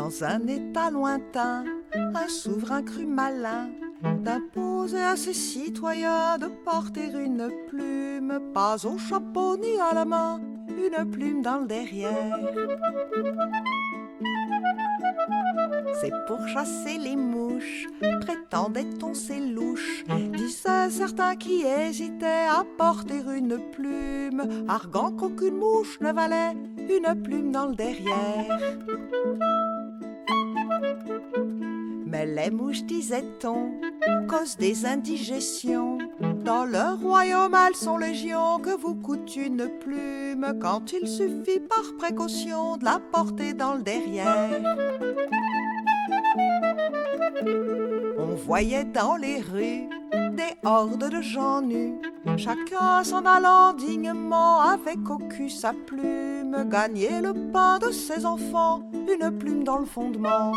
Dans un état lointain, un souverain crut malin d'imposer à ses citoyens de porter une plume, pas au chapeau ni à la main, une plume dans le derrière. C'est pour chasser les mouches, prétendait-on, c'est louche, disaient certains qui hésitaient à porter une plume, arguant qu'aucune mouche ne valait une plume dans le derrière. Mais les mouches, disait-on, causent des indigestions. Dans leur royaume, elles sont légion, que vous coûte une plume, quand il suffit par précaution de la porter dans le derrière. On voyait dans les rues des hordes de gens nus, chacun s'en allant dignement avec au cul sa plume, gagner le pain de ses enfants, une plume dans le fondement.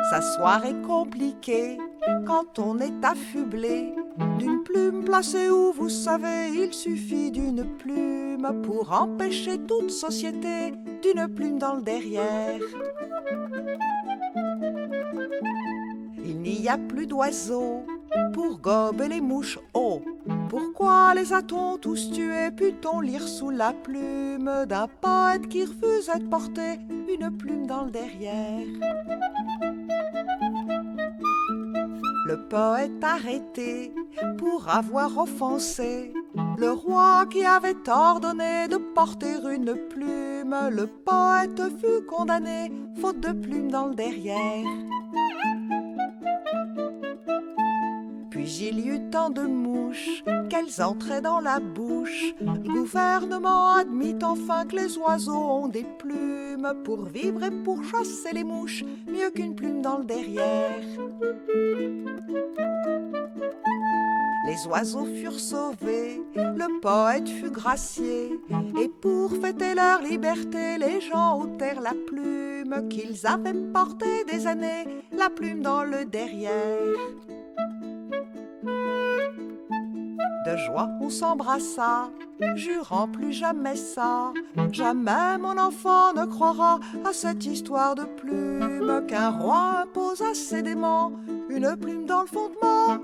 S'asseoir est compliqué quand on est affublé d'une plume placée où, vous savez, il suffit d'une plume pour empêcher toute société d'une plume dans le derrière. Il n'y a plus d'oiseaux pour gober les mouches. Oh, pourquoi les a-t-on tous tués? Put-on lire sous la plume d'un poète qui refusait de porter une plume dans le derrière? Le poète arrêté pour avoir offensé le roi qui avait ordonné de porter une plume. Le poète fut condamné, faute de plume dans le derrière. Puis il y eut tant de mouches qu'elles entraient dans la bouche. Le gouvernement admit enfin que les oiseaux ont des plumes pour vivre et pour chasser les mouches, mieux qu'une plume dans le derrière. Les oiseaux furent sauvés, le poète fut gracié, et pour fêter leur liberté, les gens ôtèrent la plume qu'ils avaient portée des années, la plume dans le derrière. De joie on s'embrassa, jurant plus jamais ça. Jamais mon enfant ne croira à cette histoire de plume, qu'un roi impose à ses démons une plume dans le fondement.